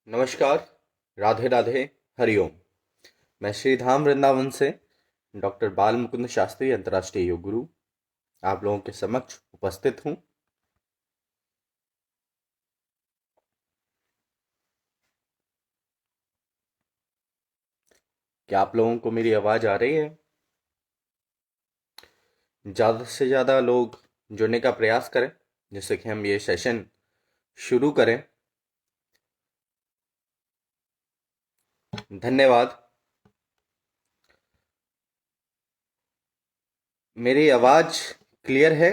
नमस्कार। राधे राधे। हरिओम। मैं श्री धाम वृंदावन से डॉक्टर बाल मुकुंद शास्त्री, अंतर्राष्ट्रीय योग गुरु, आप लोगों के समक्ष उपस्थित हूँ। क्या आप लोगों को मेरी आवाज़ आ रही है? ज़्यादा से ज़्यादा लोग जुड़ने का प्रयास करें जिससे कि हम ये सेशन शुरू करें। धन्यवाद। मेरी आवाज़ क्लियर है?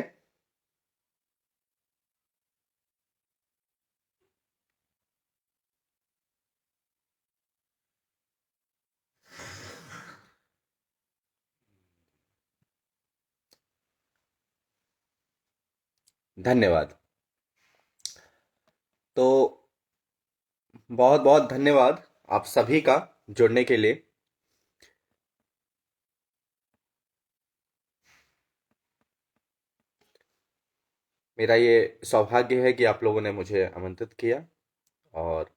धन्यवाद। तो बहुत बहुत धन्यवाद आप सभी का जुड़ने के लिए। मेरा ये सौभाग्य है कि आप लोगों ने मुझे आमंत्रित किया और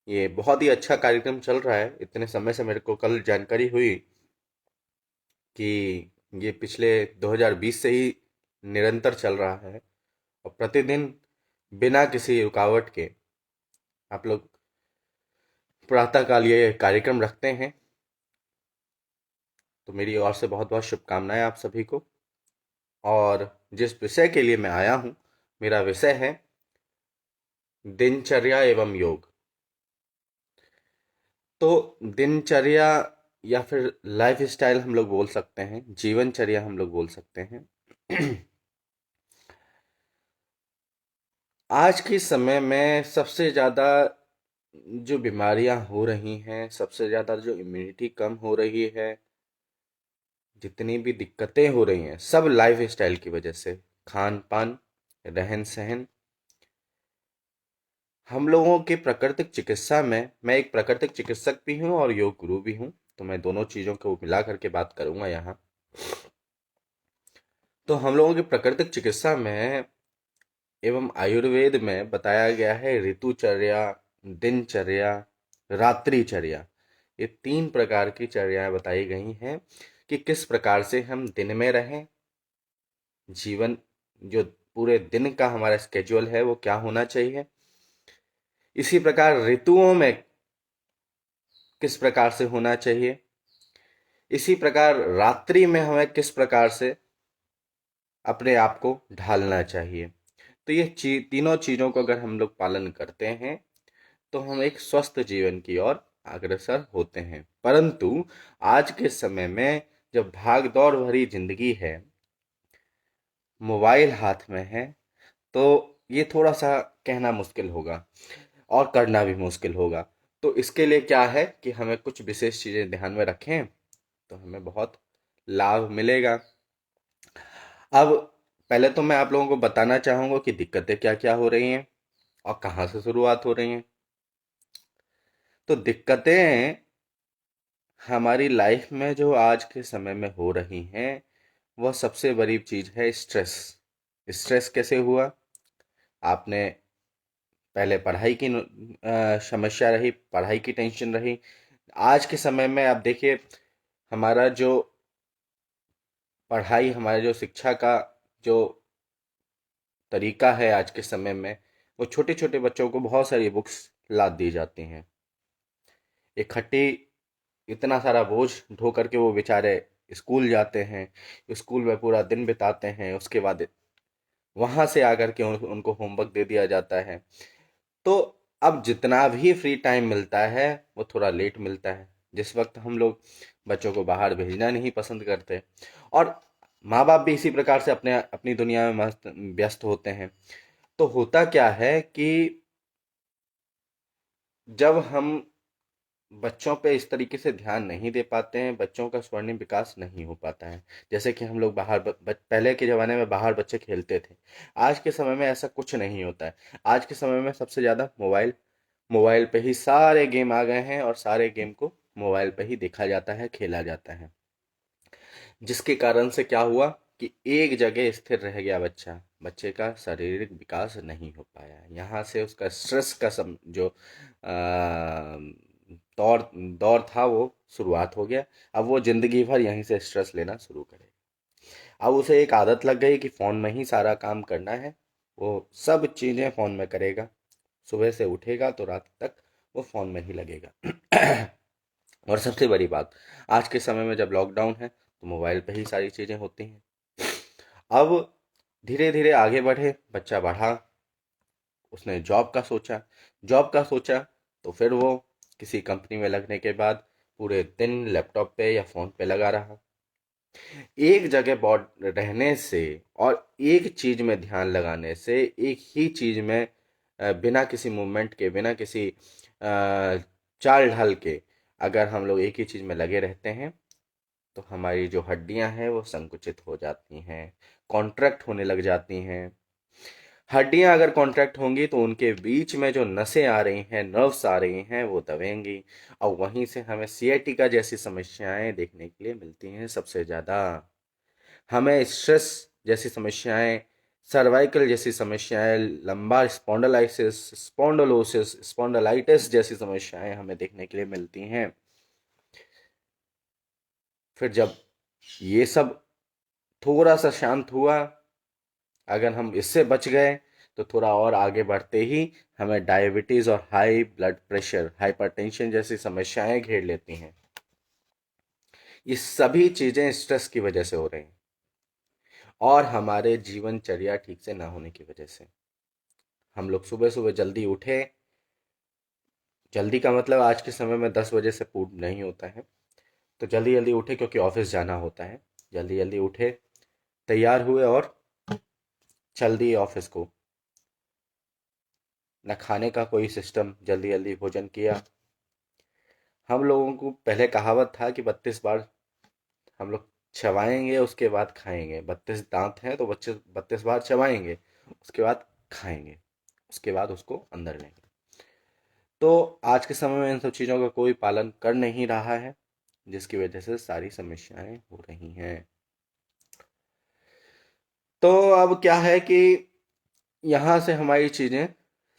ये बहुत ही अच्छा कार्यक्रम चल रहा है। इतने समय से मेरे को कल जानकारी हुई कि ये पिछले 2020 से ही निरंतर चल रहा है और प्रतिदिन बिना किसी रुकावट के आप लोग प्रातःकाल ये कार्यक्रम रखते हैं। तो मेरी ओर से बहुत बहुत शुभकामनाएं आप सभी को। और जिस विषय के लिए मैं आया हूँ, मेरा विषय है दिनचर्या एवं योग। तो दिनचर्या या फिर लाइफ स्टाइल हम लोग बोल सकते हैं, जीवनचर्या हम लोग बोल सकते हैं। आज के समय में सबसे ज़्यादा जो बीमारियां हो रही हैं, सबसे ज़्यादा जो इम्यूनिटी कम हो रही है, जितनी भी दिक्कतें हो रही हैं, सब लाइफ स्टाइल की वजह से। खान पान, रहन सहन। हम लोगों के प्राकृतिक चिकित्सा में, मैं एक प्राकृतिक चिकित्सक भी हूँ और योग गुरु भी हूँ, तो मैं दोनों चीज़ों को मिला करके बात करूँगा यहाँ। तो हम लोगों की प्राकृतिक चिकित्सा में एवं आयुर्वेद में बताया गया है ऋतुचर्या, दिनचर्या, रात्रिचर्या। ये तीन प्रकार की चर्याएं बताई गई हैं कि किस प्रकार से हम दिन में रहें। जीवन जो पूरे दिन का हमारा स्केड्यूल है वो क्या होना चाहिए। इसी प्रकार ऋतुओं में किस प्रकार से होना चाहिए। इसी प्रकार रात्रि में हमें किस प्रकार से अपने आप को ढालना चाहिए। तो ये तीनों चीज़ों को अगर हम लोग पालन करते हैं तो हम एक स्वस्थ जीवन की ओर अग्रसर होते हैं। परंतु आज के समय में जब भाग दौड़ भरी जिंदगी है, मोबाइल हाथ में है, तो ये थोड़ा सा कहना मुश्किल होगा और करना भी मुश्किल होगा। तो इसके लिए क्या है कि हमें कुछ विशेष चीज़ें ध्यान में रखें तो हमें बहुत लाभ मिलेगा। अब पहले तो मैं आप लोगों को बताना चाहूँगा कि दिक्कतें क्या क्या हो रही हैं और कहाँ से शुरुआत हो रही हैं। तो दिक्कतें हमारी लाइफ में जो आज के समय में हो रही हैं, वह सबसे बड़ी चीज़ है स्ट्रेस। स्ट्रेस कैसे हुआ? आपने पहले पढ़ाई की समस्या रही, पढ़ाई की टेंशन रही। आज के समय में आप देखिए, हमारा जो पढ़ाई, हमारे जो शिक्षा का जो तरीका है आज के समय में, वो छोटे छोटे बच्चों को बहुत सारी बुक्स लाद दी जाती हैं। इकट्ठी इतना सारा बोझ ढो करके वो बेचारे स्कूल जाते हैं, स्कूल में पूरा दिन बिताते हैं, उसके बाद वहाँ से आकर के उनको होमवर्क दे दिया जाता है। तो अब जितना भी फ्री टाइम मिलता है वो थोड़ा लेट मिलता है, जिस वक्त हम लोग बच्चों को बाहर भेजना नहीं पसंद करते और माँ बाप भी इसी प्रकार से अपने अपनी दुनिया में मस्त व्यस्त होते हैं। तो होता क्या है कि जब हम बच्चों पे इस तरीके से ध्यान नहीं दे पाते हैं, बच्चों का स्वर्णिम विकास नहीं हो पाता है। जैसे कि हम लोग बाहर पहले के ज़माने में बाहर बच्चे खेलते थे, आज के समय में ऐसा कुछ नहीं होता है। आज के समय में सबसे ज़्यादा मोबाइल, मोबाइल पे ही सारे गेम आ गए हैं और सारे गेम को मोबाइल पे ही देखा जाता है, खेला जाता है। जिसके कारण से क्या हुआ कि एक जगह स्थिर रह गया बच्चा, बच्चे का शारीरिक विकास नहीं हो पाया। यहाँ से उसका स्ट्रेस का जो दौर दौर था वो शुरुआत हो गया। अब वो जिंदगी भर यहीं से स्ट्रेस लेना शुरू करेगा। अब उसे एक आदत लग गई कि फ़ोन में ही सारा काम करना है। वो सब चीज़ें फ़ोन में करेगा। सुबह से उठेगा तो रात तक वो फ़ोन में ही लगेगा। और सबसे बड़ी बात, आज के समय में जब लॉकडाउन है तो मोबाइल पे ही सारी चीज़ें होती हैं। अब धीरे धीरे आगे बढ़े, बच्चा बढ़ा, उसने जॉब का सोचा तो फिर वो किसी कंपनी में लगने के बाद पूरे दिन लैपटॉप पे या फ़ोन पे लगा रहा। एक जगह बॉड रहने से और एक चीज में ध्यान लगाने से, एक ही चीज में बिना किसी मूवमेंट के, बिना किसी चाल ढाल के अगर हम लोग एक ही चीज में लगे रहते हैं तो हमारी जो हड्डियां हैं वो संकुचित हो जाती हैं, कॉन्ट्रैक्ट होने लग जाती हैं। हड्डियां अगर कॉन्ट्रैक्ट होंगी तो उनके बीच में जो नसें आ रही हैं, नर्व्स आ रही हैं, वो दबेंगी और वहीं से हमें सियाटिका जैसी समस्याएं देखने के लिए मिलती हैं सबसे ज़्यादा। हमें स्ट्रेस जैसी समस्याएं, सर्वाइकल जैसी समस्याएं, लंबा स्पॉन्डलाइसिस, स्पॉन्डलोसिस, स्पॉन्डलाइटिस जैसी समस्याएं हमें देखने के लिए मिलती हैं। फिर जब ये सब थोड़ा सा शांत हुआ, अगर हम इससे बच गए तो थोड़ा और आगे बढ़ते ही हमें डायबिटीज़ और हाई ब्लड प्रेशर, हाइपरटेंशन जैसी समस्याएं घेर लेती हैं। ये सभी चीज़ें स्ट्रेस की वजह से हो रही हैं और हमारे जीवनचर्या ठीक से ना होने की वजह से। हम लोग सुबह सुबह जल्दी उठे, जल्दी का मतलब आज के समय में 10 बजे से पूर्व नहीं होता है, तो जल्दी जल्दी उठे क्योंकि ऑफिस जाना होता है। जल्दी जल्दी उठे, तैयार हुए और चल दिए ऑफिस को। न खाने का कोई सिस्टम, जल्दी जल्दी भोजन किया। हम लोगों को पहले कहावत था कि 32 बार हम लोग चबाएंगे उसके बाद खाएंगे। 32 दांत हैं तो बच्चे 32 बार चबाएंगे, उसके बाद खाएंगे, उसके बाद उसको अंदर लेंगे। तो आज के समय में इन सब चीज़ों का कोई पालन कर नहीं रहा है, जिसकी वजह से सारी समस्याएं हो रही हैं। तो अब क्या है कि यहाँ से हमारी चीज़ें,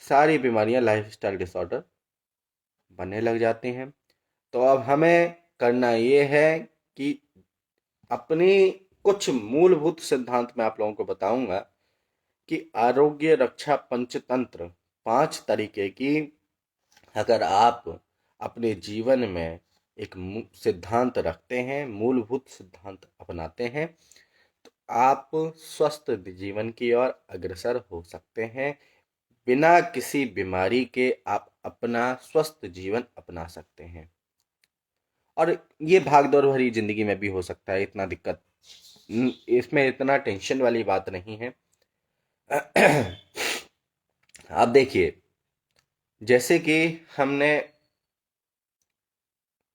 सारी बीमारियां लाइफस्टाइल डिसऑर्डर बनने लग जाती हैं। तो अब हमें करना ये है कि अपनी कुछ मूलभूत सिद्धांत मैं आप लोगों को बताऊंगा कि आरोग्य रक्षा पंचतंत्र, 5 तरीके की अगर आप अपने जीवन में एक सिद्धांत रखते हैं, मूलभूत सिद्धांत अपनाते हैं, तो आप स्वस्थ जीवन की ओर अग्रसर हो सकते हैं। बिना किसी बीमारी के आप अपना स्वस्थ जीवन अपना सकते हैं। और ये भाग दौड़ भरी जिंदगी में भी हो सकता है, इतना दिक्कत इसमें, इतना टेंशन वाली बात नहीं है। आप देखिए, जैसे कि हमने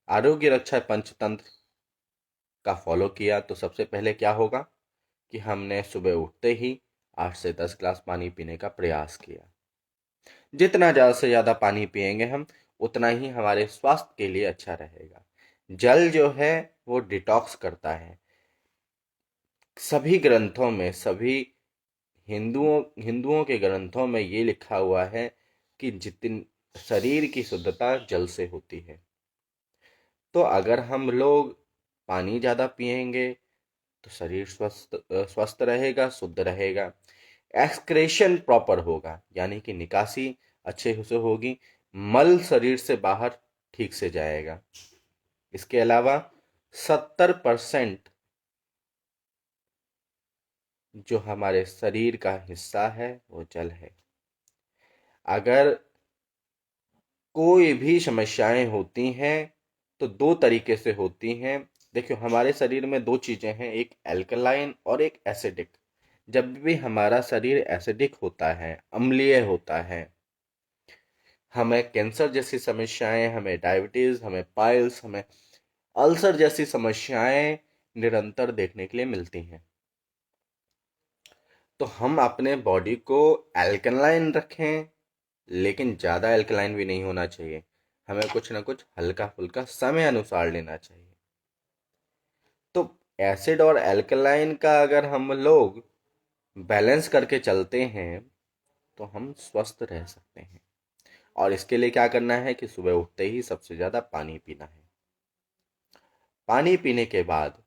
आरोग्य रक्षा पंचतंत्र का फॉलो किया तो सबसे पहले क्या होगा कि हमने सुबह उठते ही 8 से 10 ग्लास पानी पीने का प्रयास किया। जितना ज़्यादा से ज़्यादा पानी पिएंगे हम, उतना ही हमारे स्वास्थ्य के लिए अच्छा रहेगा। जल जो है वो डिटॉक्स करता है। सभी ग्रंथों में, सभी हिंदुओं के ग्रंथों में ये लिखा हुआ है कि जितनी शरीर की शुद्धता जल से होती है। तो अगर हम लोग पानी ज़्यादा पिएंगे तो शरीर स्वस्थ रहेगा, शुद्ध रहेगा। एक्सक्रेशन प्रॉपर होगा, यानी कि निकासी अच्छे से होगी, मल शरीर से बाहर ठीक से जाएगा। इसके अलावा 70% जो हमारे शरीर का हिस्सा है वो जल है। अगर कोई भी समस्याएं होती हैं तो 2 तरीके से होती हैं। देखियो, हमारे शरीर में 2 चीज़ें हैं, एक एल्कलाइन और एक एसिडिक। जब भी हमारा शरीर एसिडिक होता है, अम्लीय होता है, हमें कैंसर जैसी समस्याएं, हमें डायबिटीज़, हमें पाइल्स, हमें अल्सर जैसी समस्याएं निरंतर देखने के लिए मिलती हैं। तो हम अपने बॉडी को एल्कलाइन रखें, लेकिन ज़्यादा एल्कलाइन भी नहीं होना चाहिए। हमें कुछ ना कुछ हल्का फुल्का समय अनुसार लेना चाहिए। तो एसिड और एल्कलाइन का अगर हम लोग बैलेंस करके चलते हैं तो हम स्वस्थ रह सकते हैं। और इसके लिए क्या करना है कि सुबह उठते ही सबसे ज़्यादा पानी पीना है। पानी पीने के बाद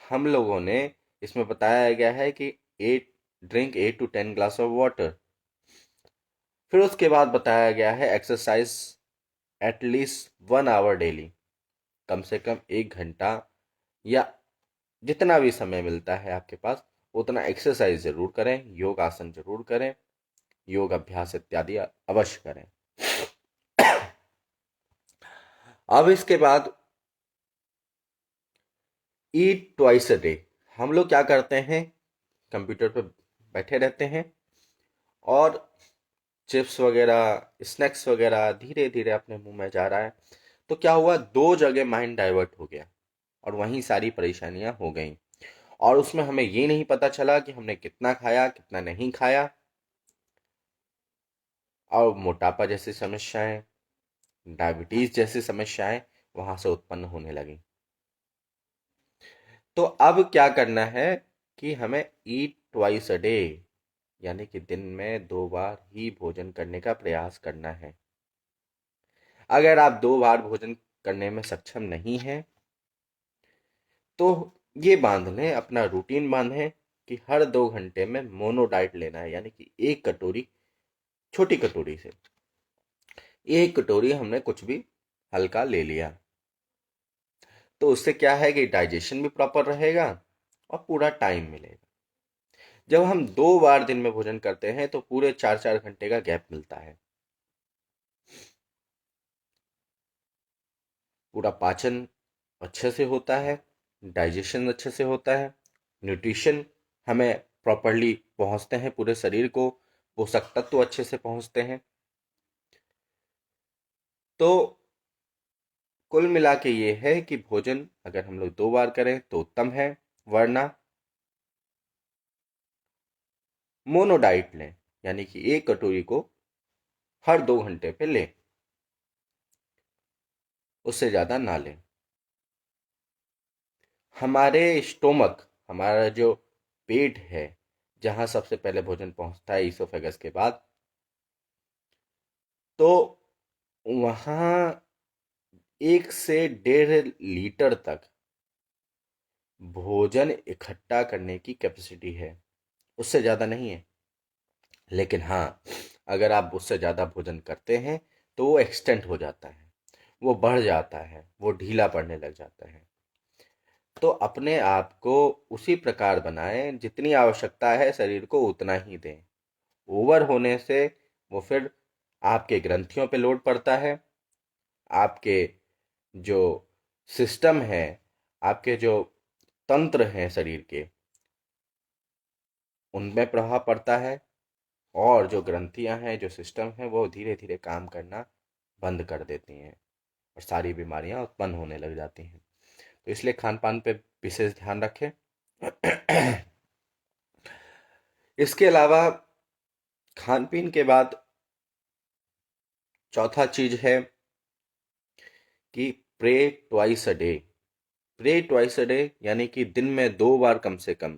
हम लोगों ने इसमें बताया गया है कि 8 to 10 ग्लास ऑफ वाटर। फिर उसके बाद बताया गया है एक्सरसाइज एटलीस्ट 1 आवर डेली। कम से कम 1 घंटा या जितना भी समय मिलता है आपके पास उतना एक्सरसाइज जरूर करें, योग आसन जरूर करें, योग अभ्यास इत्यादि अवश्य करें। अब इसके बाद ईट ट्वाइस अ डे। हम लोग क्या करते हैं, कंप्यूटर पर बैठे रहते हैं और चिप्स वगैरह, स्नैक्स वगैरह धीरे धीरे अपने मुंह में जा रहा है। तो क्या हुआ, दो जगह माइंड डाइवर्ट हो गया और वहीं सारी परेशानियां हो गई। और उसमें हमें ये नहीं पता चला कि हमने कितना खाया कितना नहीं खाया। और मोटापा जैसी समस्याएं, डायबिटीज जैसी समस्याएं वहां से उत्पन्न होने लगी। तो अब क्या करना है कि हमें ईट ट्वाइस अ डे, यानी कि दिन में 2 बार ही भोजन करने का प्रयास करना है। अगर आप 2 बार भोजन करने में सक्षम नहीं हैं तो ये बांध लें, अपना रूटीन बांधें कि हर 2 घंटे में मोनो डाइट लेना है, यानी कि एक कटोरी, छोटी कटोरी से एक कटोरी हमने कुछ भी हल्का ले लिया। तो उससे क्या है कि डाइजेशन भी प्रॉपर रहेगा और पूरा टाइम मिलेगा। जब हम 2 बार दिन में भोजन करते हैं तो पूरे 4-4 घंटे का गैप मिलता है। पूरा पाचन अच्छे से होता है, डाइजेशन अच्छे से होता है, न्यूट्रिशन हमें प्रॉपरली पहुंचते हैं, पूरे शरीर को पोषक तत्व अच्छे से पहुंचते हैं। तो कुल मिला के ये है कि भोजन अगर हम लोग 2 बार करें तो उत्तम है, वरना मोनो डाइट लें, यानी कि एक कटोरी को हर 2 घंटे पे लें, उससे ज़्यादा ना लें। हमारे स्टोमक, हमारा जो पेट है, जहाँ सबसे पहले भोजन पहुँचता है ईसोफेगस के बाद, तो वहाँ 1 से 1.5 लीटर तक भोजन इकट्ठा करने की कैपेसिटी है, उससे ज़्यादा नहीं है। लेकिन हाँ, अगर आप उससे ज़्यादा भोजन करते हैं तो वो एक्सटेंड हो जाता है, वो बढ़ जाता है, वो ढीला पड़ने लग जाता है। तो अपने आप को उसी प्रकार बनाएं, जितनी आवश्यकता है शरीर को उतना ही दें। ओवर होने से वो फिर आपके ग्रंथियों पे लोड पड़ता है, आपके जो सिस्टम है, आपके जो तंत्र हैं शरीर के, उनमें प्रभाव पड़ता है। और जो ग्रंथियां हैं, जो सिस्टम है, वो धीरे धीरे काम करना बंद कर देती हैं और सारी बीमारियां उत्पन्न होने लग जाती हैं। तो इसलिए खान पान पे विशेष ध्यान रखें। इसके अलावा खान पीन के बाद चौथा चीज है कि pray twice a day. Pray twice a day यानी कि दिन में 2 बार कम से कम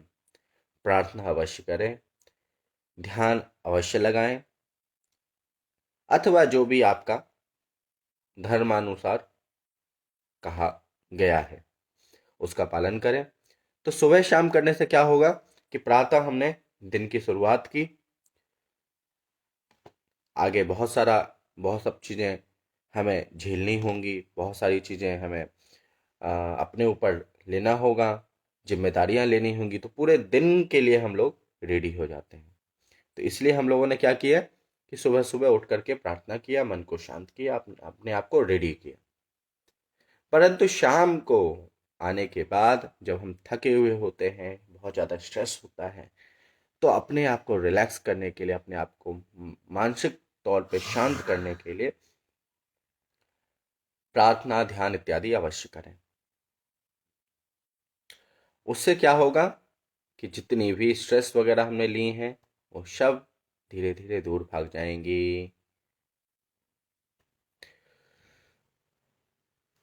प्रार्थना अवश्य करें, ध्यान अवश्य लगाएं, अथवा जो भी आपका धर्मानुसार कहा गया है उसका पालन करें। तो सुबह शाम करने से क्या होगा कि प्रातः हमने दिन की शुरुआत की, आगे बहुत सब चीज़ें हमें झेलनी होंगी, बहुत सारी चीज़ें हमें अपने ऊपर लेना होगा, जिम्मेदारियां लेनी होंगी। तो पूरे दिन के लिए हम लोग रेडी हो जाते हैं। तो इसलिए हम लोगों ने क्या किया कि सुबह सुबह उठ करके प्रार्थना किया, मन को शांत किया, अपने आप को रेडी किया। परंतु शाम को आने के बाद जब हम थके हुए होते हैं, बहुत ज़्यादा स्ट्रेस होता है, तो अपने आप को रिलैक्स करने के लिए, अपने आप को मानसिक तौर पे शांत करने के लिए प्रार्थना, ध्यान इत्यादि अवश्य करें। उससे क्या होगा कि जितनी भी स्ट्रेस वगैरह हमने ली हैं वो सब धीरे धीरे दूर भाग जाएंगी।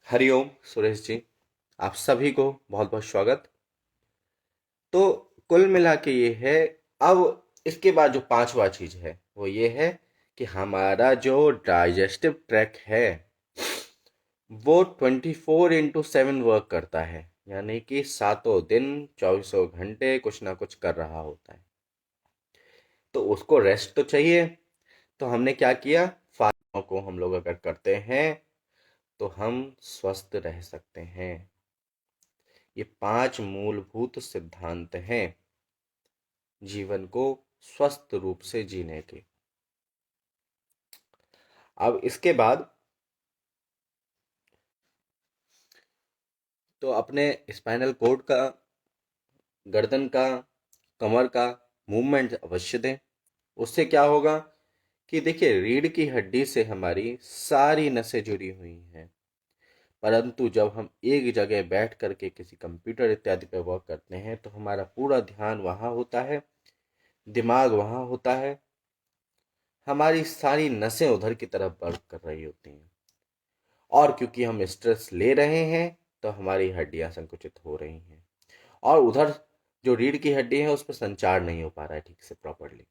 हरिओम सुरेश जी, आप सभी को बहुत बहुत स्वागत। तो कुल मिला के ये है अब इसके बाद जो पांचवा चीज है वो ये है कि हमारा जो डाइजेस्टिव ट्रैक है वो 24/7 वर्क करता है, यानी कि सातों दिन 24 घंटे कुछ ना कुछ कर रहा होता है। तो उसको रेस्ट तो चाहिए। तो हमने क्या किया, फार्मों को हम लोग अगर करते हैं तो हम स्वस्थ रह सकते हैं। ये 5 मूलभूत सिद्धांत हैं जीवन को स्वस्थ रूप से जीने के। अब इसके बाद तो अपने स्पाइनल कोड का, गर्दन का, कमर का मूवमेंट अवश्य दें। उससे क्या होगा कि देखिए, रीढ़ की हड्डी से हमारी सारी नसें जुड़ी हुई हैं, परंतु जब हम एक जगह बैठ करके किसी कंप्यूटर इत्यादि पर वर्क करते हैं तो हमारा पूरा ध्यान वहाँ होता है, दिमाग वहाँ होता है, हमारी सारी नसें उधर की तरफ वर्क कर रही होती हैं। और क्योंकि हम स्ट्रेस ले रहे हैं तो हमारी हड्डियां संकुचित हो रही हैं, और उधर जो रीढ़ की हड्डी है उस पर संचार नहीं हो पा रहा है ठीक से, प्रॉपरली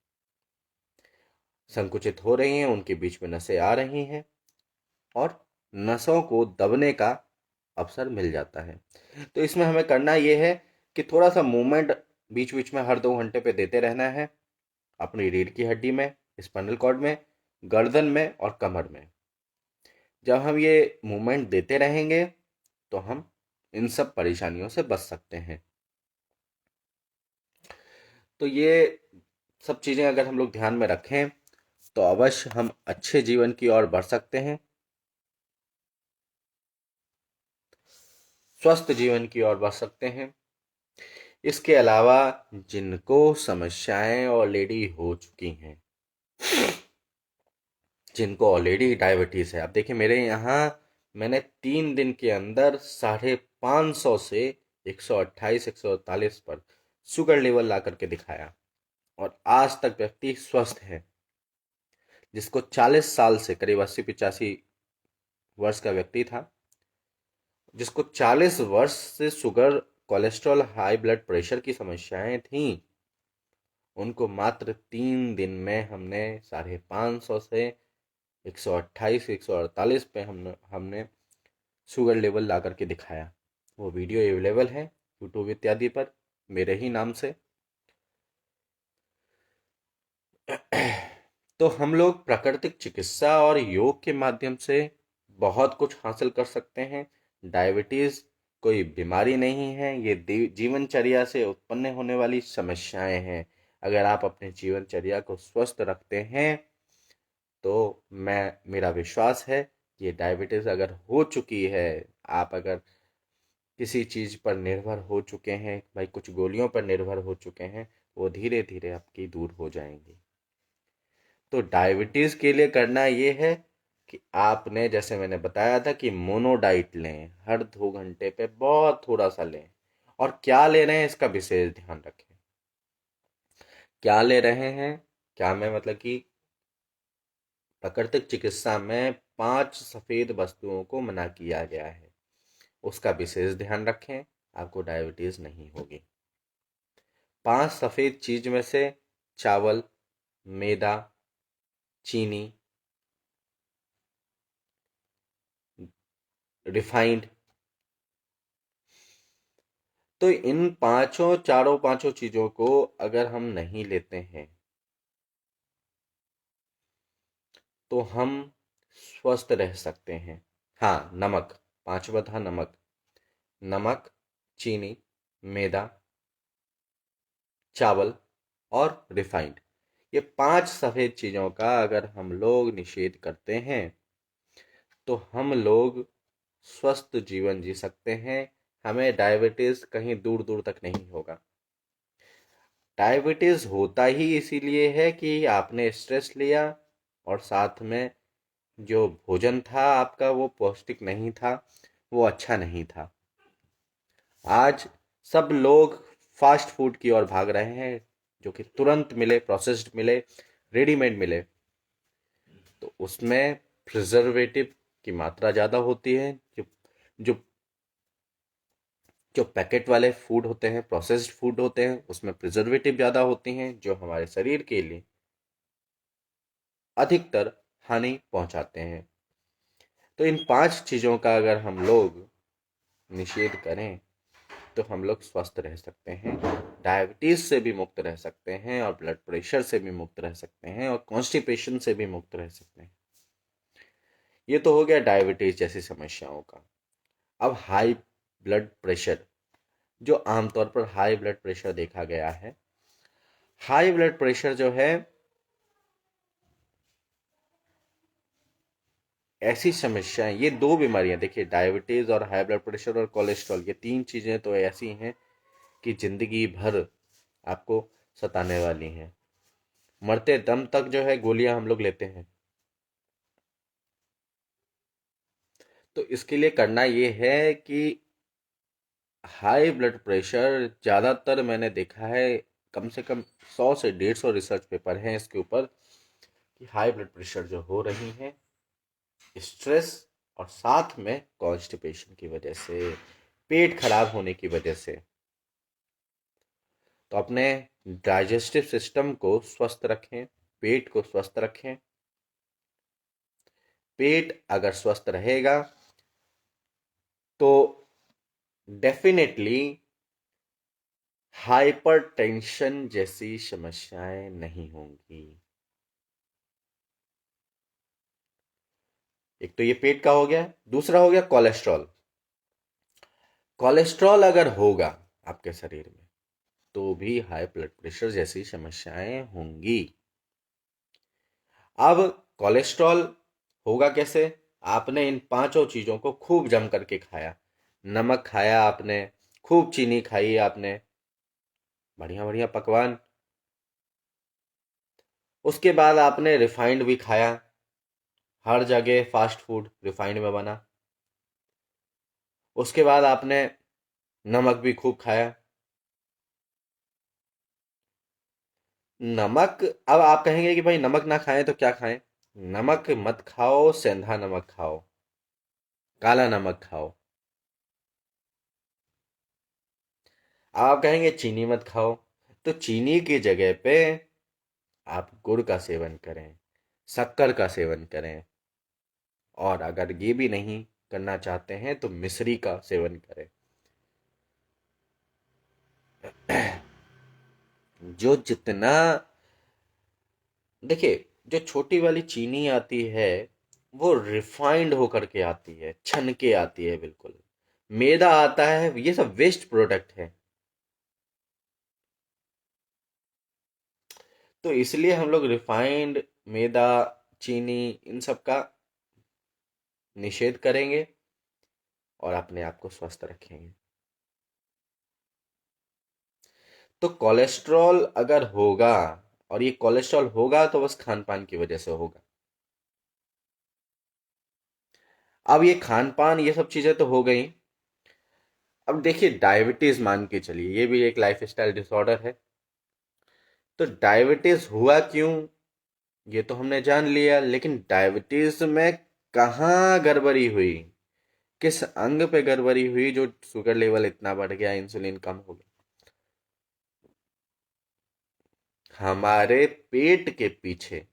संकुचित हो रही हैं, उनके बीच में नसें आ रही हैं और नसों को दबने का अवसर मिल जाता है। तो इसमें हमें करना ये है कि थोड़ा सा मूवमेंट बीच बीच में हर 2 घंटे पे देते रहना है, अपनी रीढ़ की हड्डी में, स्पाइनल कॉर्ड में, गर्दन में और कमर में। जब हम ये मूवमेंट देते रहेंगे तो हम इन सब परेशानियों से बच सकते हैं। तो ये सब चीज़ें अगर हम लोग ध्यान में रखें तो अवश्य हम अच्छे जीवन की ओर बढ़ सकते हैं, स्वस्थ जीवन की ओर बढ़ सकते हैं। इसके अलावा जिनको समस्याएं ऑलरेडी हो चुकी हैं, जिनको ऑलरेडी डायबिटीज़ है, अब देखिए मेरे यहाँ मैंने 3 दिन के अंदर 550 से 128-148 पर शुगर लेवल ला करके दिखाया, और आज तक व्यक्ति स्वस्थ है। जिसको 40 साल से, करीब 80-85 वर्ष का व्यक्ति था, जिसको 40 वर्ष से sugar, cholesterol, high blood pressure की समस्याएं थीं, उनको मात्र 3 दिन में हमने 550 से 128-148 पे हमने हमने शुगर लेवल ला करके दिखाया। वो वीडियो अवेलेबल है यूट्यूब इत्यादि पर मेरे ही नाम से। तो हम लोग प्राकृतिक चिकित्सा और योग के माध्यम से बहुत कुछ हासिल कर सकते हैं। डायबिटीज़ कोई बीमारी नहीं है, ये जीवनचर्या से उत्पन्न होने वाली समस्याएं हैं। अगर आप अपने जीवनचर्या को स्वस्थ रखते हैं तो मेरा विश्वास है, ये डायबिटीज़ अगर हो चुकी है, आप अगर किसी चीज़ पर निर्भर हो चुके हैं, भाई कुछ गोलियों पर निर्भर हो चुके हैं, वो धीरे धीरे आपकी दूर हो जाएंगी। तो डायबिटीज़ के लिए करना ये है कि आपने, जैसे मैंने बताया था, कि मोनो डाइट लें, हर 2 घंटे पे बहुत थोड़ा सा लें, और क्या ले रहे हैं इसका विशेष ध्यान रखें। क्या ले रहे हैं, क्या मैं मतलब कि प्राकृतिक चिकित्सा में 5 सफ़ेद वस्तुओं को मना किया गया है, उसका विशेष ध्यान रखें, आपको डायबिटीज़ नहीं होगी। 5 सफ़ेद चीज में से चावल, मैदा, चीनी, रिफाइंड, तो इन चारों पांचों चीजों को अगर हम नहीं लेते हैं तो हम स्वस्थ रह सकते हैं। हाँ, नमक, पांचवा था नमक। नमक, चीनी, मैदा, चावल और रिफाइंड, ये 5 सफेद चीजों का अगर हम लोग निषेध करते हैं तो हम लोग स्वस्थ जीवन जी सकते हैं। हमें डायबिटीज कहीं दूर दूर तक नहीं होगा। डायबिटीज होता ही इसीलिए है कि आपने स्ट्रेस लिया, और साथ में जो भोजन था आपका वो पौष्टिक नहीं था, वो अच्छा नहीं था। आज सब लोग फास्ट फूड की ओर भाग रहे हैं, जो कि तुरंत मिले, प्रोसेस्ड मिले, रेडीमेड मिले। तो उसमें प्रिजर्वेटिव की मात्रा ज़्यादा होती है, जो जो जो पैकेट वाले फूड होते हैं, प्रोसेस्ड फूड होते हैं, उसमें प्रिजर्वेटिव ज़्यादा होती हैं जो हमारे शरीर के लिए अधिकतर हानि पहुंचाते हैं। तो इन 5 चीज़ों का अगर हम लोग निषेध करें तो हम लोग स्वस्थ रह सकते हैं, डायबिटीज से भी मुक्त रह सकते हैं, और ब्लड प्रेशर से भी मुक्त रह सकते हैं, और कॉन्स्टिपेशन से भी मुक्त रह सकते हैं। ये तो हो गया डायबिटीज जैसी समस्याओं का। अब हाई ब्लड प्रेशर, जो आमतौर पर हाई ब्लड प्रेशर देखा गया है, हाई ब्लड प्रेशर जो है ऐसी समस्याएं, ये 2 बीमारियां, देखिए डायबिटीज और हाई ब्लड प्रेशर और कोलेस्ट्रॉल, ये 3 चीजें तो ऐसी हैं कि जिंदगी भर आपको सताने वाली हैं। मरते दम तक जो है गोलियां हम लोग लेते हैं। तो इसके लिए करना ये है कि हाई ब्लड प्रेशर, ज़्यादातर मैंने देखा है, कम से कम 100 से 150 रिसर्च पेपर हैं इसके ऊपर, कि हाई ब्लड प्रेशर जो हो रही है स्ट्रेस और साथ में कॉन्स्टिपेशन की वजह से, पेट खराब होने की वजह से। तो अपने डाइजेस्टिव सिस्टम को स्वस्थ रखें, पेट को स्वस्थ रखें। पेट अगर स्वस्थ रहेगा तो डेफिनेटली हाइपरटेंशन जैसी समस्याएं नहीं होंगी। एक तो ये पेट का हो गया, दूसरा हो गया कोलेस्ट्रॉल। कोलेस्ट्रॉल अगर होगा आपके शरीर में तो भी हाई ब्लड प्रेशर जैसी समस्याएं होंगी। अब कोलेस्ट्रॉल होगा कैसे? आपने इन 5 चीजों को खूब जम करके खाया, नमक खाया आपने, खूब चीनी खाई आपने, बढ़िया बढ़िया पकवान, उसके बाद आपने रिफाइंड भी खाया, हर जगह फास्ट फूड रिफाइंड में बना, उसके बाद आपने नमक भी खूब खाया। नमक, अब आप कहेंगे कि भाई नमक ना खाएं तो क्या खाएं? नमक मत खाओ, सेंधा नमक खाओ, काला नमक खाओ। आप कहेंगे चीनी मत खाओ, तो चीनी की जगह पे आप गुड़ का सेवन करें, शक्कर का सेवन करें, और अगर ये भी नहीं करना चाहते हैं तो मिश्री का सेवन करें। जो जितना, देखिए, जो छोटी वाली चीनी आती है वो रिफाइंड होकर के आती है, छन के आती है बिल्कुल। मैदा आता है, ये सब वेस्ट प्रोडक्ट है। तो इसलिए हम लोग रिफाइंड, मैदा, चीनी, इन सब का निषेध करेंगे और अपने आप को स्वस्थ रखेंगे। तो कोलेस्ट्रॉल अगर होगा, और ये कोलेस्ट्रॉल होगा तो बस खान पान की वजह से होगा। अब ये खान पान, ये सब चीजें तो हो गई। अब देखिए, डायबिटीज मान के चलिए, ये भी एक लाइफ स्टाइल डिसऑर्डर है। तो डायबिटीज हुआ क्यों, ये तो हमने जान लिया, लेकिन डायबिटीज में कहाँ गड़बड़ी हुई, किस अंग पे गड़बड़ी हुई जो शुगर लेवल इतना बढ़ गया, इंसुलिन कम हो गया? हमारे पेट के पीछे,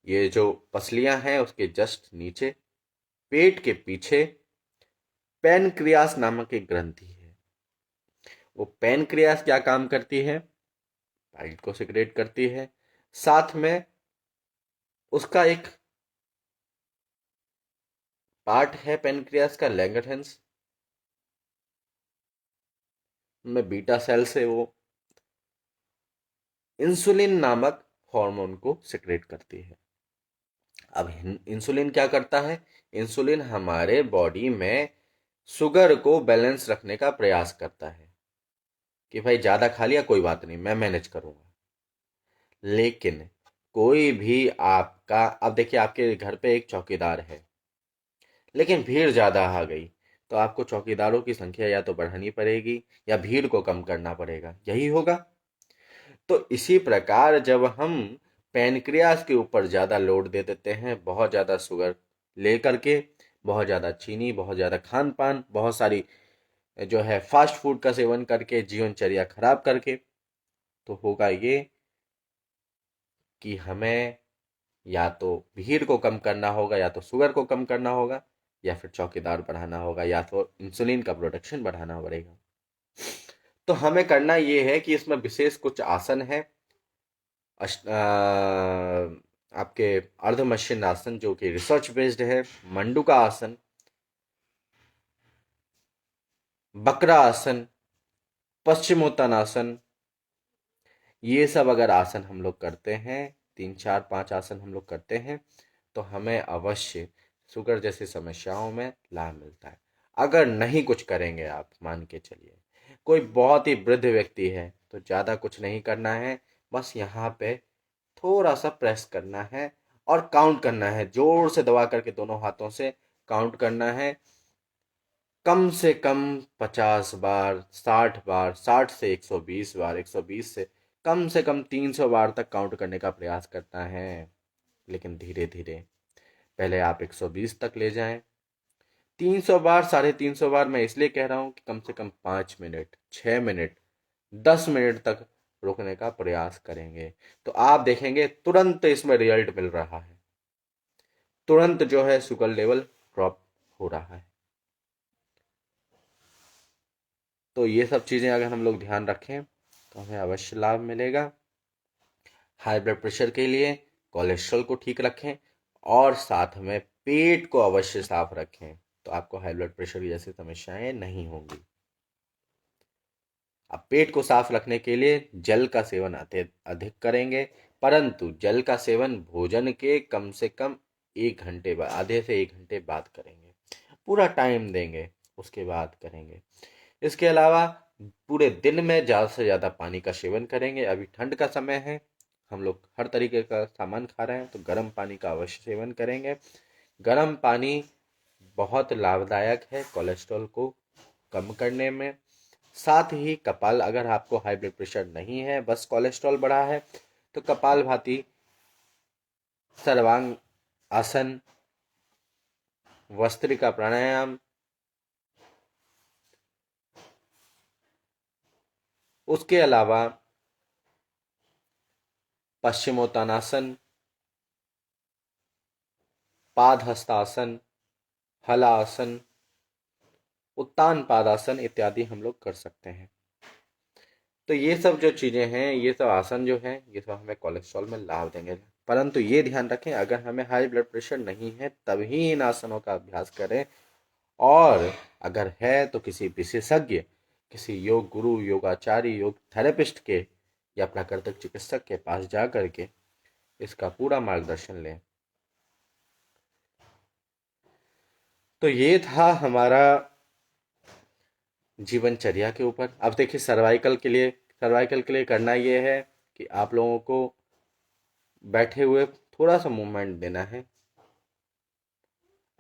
ये जो पसलियां हैं उसके जस्ट नीचे, पेट के पीछे पैनक्रियास नामक एक ग्रंथि है। वो पैनक्रियास क्या काम करती है? पाइल को सिक्रेट करती है, साथ में उसका एक पार्ट है पैनक्रियास का, लैंगरहैंस में बीटा सेल से वो इंसुलिन नामक हार्मोन को सिक्रेट करती है। अब इंसुलिन क्या करता है? इंसुलिन हमारे बॉडी में शुगर को बैलेंस रखने का प्रयास करता है कि भाई ज़्यादा खा लिया कोई बात नहीं, मैं मैनेज करूंगा। लेकिन कोई भी आपका, अब देखिए आपके घर पे एक चौकीदार है, लेकिन भीड़ ज़्यादा आ गई, तो आपको चौकीदारों की संख्या या तो बढ़ानी पड़ेगी या भीड़ को कम करना पड़ेगा, यही होगा। तो इसी प्रकार जब हम पैनक्रियास के ऊपर ज़्यादा लोड दे देते हैं, बहुत ज़्यादा शुगर ले करके, बहुत ज़्यादा चीनी, बहुत ज़्यादा खान पान, बहुत सारी जो है फास्ट फूड का सेवन करके, जीवनचर्या खराब करके, तो होगा ये कि हमें या तो भीड़ को कम करना होगा, या तो शुगर को कम करना होगा, या फिर चौकीदार बढ़ाना होगा, या तो इंसुलिन का प्रोडक्शन बढ़ाना पड़ेगा। तो हमें करना ये है कि इसमें विशेष कुछ आसन है, आपके अर्ध मशीन आसन जो कि रिसर्च बेस्ड है, मंडूका आसन, बकरा आसन, पश्चिमोत्तानासन, ये सब अगर आसन हम लोग करते हैं, 3 4 5 आसन हम लोग करते हैं, तो हमें अवश्य शुगर जैसी समस्याओं में लाभ मिलता है। अगर नहीं कुछ करेंगे, आप मान के चलिए कोई बहुत ही वृद्ध व्यक्ति है, तो ज़्यादा कुछ नहीं करना है, बस यहाँ पे थोड़ा सा प्रेस करना है और काउंट करना है, जोर से दबा करके दोनों हाथों से काउंट करना है, कम से कम 50 बार, 60 बार, 60 से 120 बार, 120 से कम 300 बार तक काउंट करने का प्रयास करना है। लेकिन धीरे धीरे पहले आप 120 तक ले जाएं। 300 बार, 350 बार मैं इसलिए कह रहा हूँ कि कम से कम 5 मिनट, 6 मिनट, 10 मिनट तक रोकने का प्रयास करेंगे, तो आप देखेंगे तुरंत इसमें रिजल्ट मिल रहा है, तुरंत जो है शुगर लेवल ड्रॉप हो रहा है। तो ये सब चीज़ें अगर हम लोग ध्यान रखें तो हमें अवश्य लाभ मिलेगा। हाई ब्लड प्रेशर के लिए कोलेस्ट्रॉल को ठीक रखें, और साथ में पेट को अवश्य साफ रखें, तो आपको हाई ब्लड प्रेशर जैसी समस्याएं नहीं होंगी। अब पेट को साफ रखने के लिए जल का सेवन अधिक करेंगे, परंतु जल का सेवन भोजन के कम से कम 1 घंटे बाद, आधे से 1 घंटे बाद करेंगे, पूरा टाइम देंगे उसके बाद करेंगे। इसके अलावा पूरे दिन में ज़्यादा से ज़्यादा पानी का सेवन करेंगे। अभी ठंड का समय है, हम लोग हर तरीके का सामान खा रहे हैं, तो गर्म पानी का अवश्य सेवन करेंगे। गर्म पानी बहुत लाभदायक है कोलेस्ट्रॉल को कम करने में। साथ ही कपाल, अगर आपको हाई ब्लड प्रेशर नहीं है, बस कोलेस्ट्रॉल बढ़ा है, तो कपालभाति, सर्वांग आसन, वस्त्रिका प्राणायाम, उसके अलावा पश्चिमोत्तानासन, पाद हस्तासन, हलासन, उत्तान पादासन इत्यादि हम लोग कर सकते हैं। तो ये सब जो चीज़ें हैं, ये सब आसन जो हैं, ये सब हमें कोलेस्ट्रॉल में लाभ देंगे। परंतु ये ध्यान रखें, अगर हमें हाई ब्लड प्रेशर नहीं है तभी इन आसनों का अभ्यास करें, और अगर है तो किसी विशेषज्ञ, किसी योग गुरु, योगाचार्य, योग थेरेपिस्ट के या प्राकृतिक चिकित्सक के पास जा करके इसका पूरा मार्गदर्शन लें। तो ये था हमारा जीवनचर्या के ऊपर। अब देखिए सर्वाइकल के लिए करना ये है कि आप लोगों को बैठे हुए थोड़ा सा मूवमेंट देना है।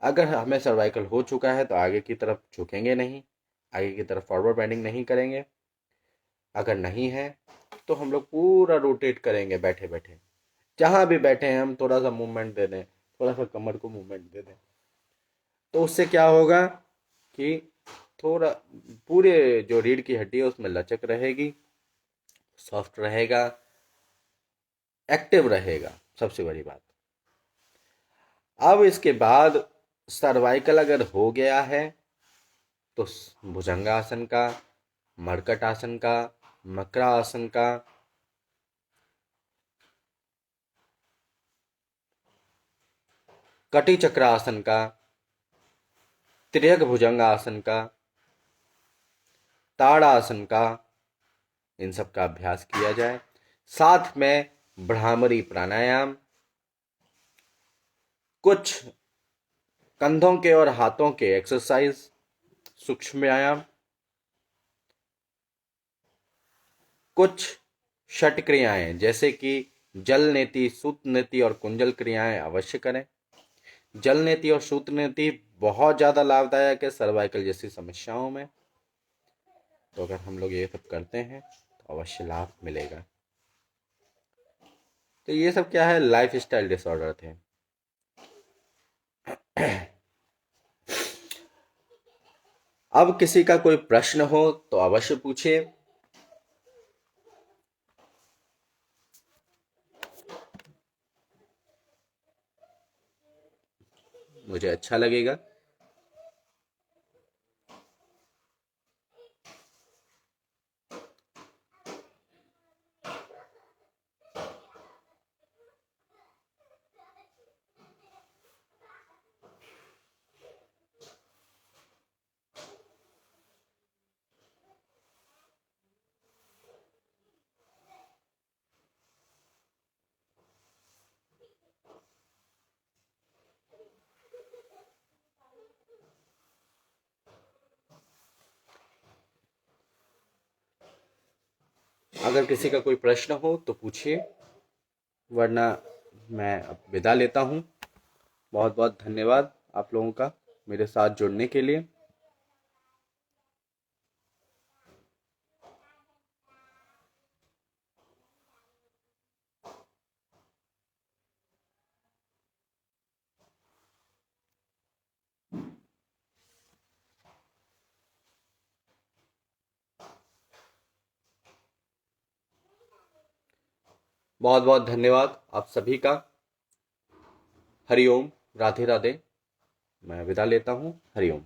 अगर हमें सर्वाइकल हो चुका है तो आगे की तरफ झुकेंगे नहीं, आगे की तरफ फॉरवर्ड बेंडिंग नहीं करेंगे। अगर नहीं है तो हम लोग पूरा रोटेट करेंगे बैठे बैठे, जहाँ भी बैठे हैं हम थोड़ा सा मूवमेंट दे दें, थोड़ा सा कमर को मूवमेंट दे दें, तो उससे क्या होगा कि थोड़ा पूरे जो रीढ़ की हड्डी है उसमें लचक रहेगी, सॉफ्ट रहेगा, एक्टिव रहेगा, सबसे बड़ी बात। अब इसके बाद सर्वाइकल अगर हो गया है तो भुजंगासन का, मरकट आसन का, मकरा आसन का, कटी चक्र आसन का, त्रियक भुजंग आसन का, ताड़ आसन का, इन सब का अभ्यास किया जाए। साथ में भ्रामरी प्राणायाम, कुछ कंधों के और हाथों के एक्सरसाइज, सूक्ष्म व्यायाम, कुछ षट क्रियाएं जैसे कि जल नेति, सूत्र नेति और कुंजल क्रियाएं अवश्य करें। जल नेति और सूत्र नेति बहुत ज़्यादा लाभदायक है सर्वाइकल जैसी समस्याओं में, तो अगर हम लोग ये सब करते हैं तो अवश्य लाभ मिलेगा। तो ये सब क्या है, लाइफ स्टाइल डिसऑर्डर थे। अब किसी का कोई प्रश्न हो तो अवश्य पूछिए। मुझे अच्छा लगेगा। अगर किसी का कोई प्रश्न हो तो पूछिए, वरना मैं अब विदा लेता हूँ। बहुत बहुत धन्यवाद आप लोगों का मेरे साथ जुड़ने के लिए। बहुत बहुत धन्यवाद आप सभी का। हरिओम। राधे राधे। मैं विदा लेता हूँ। हरिओम।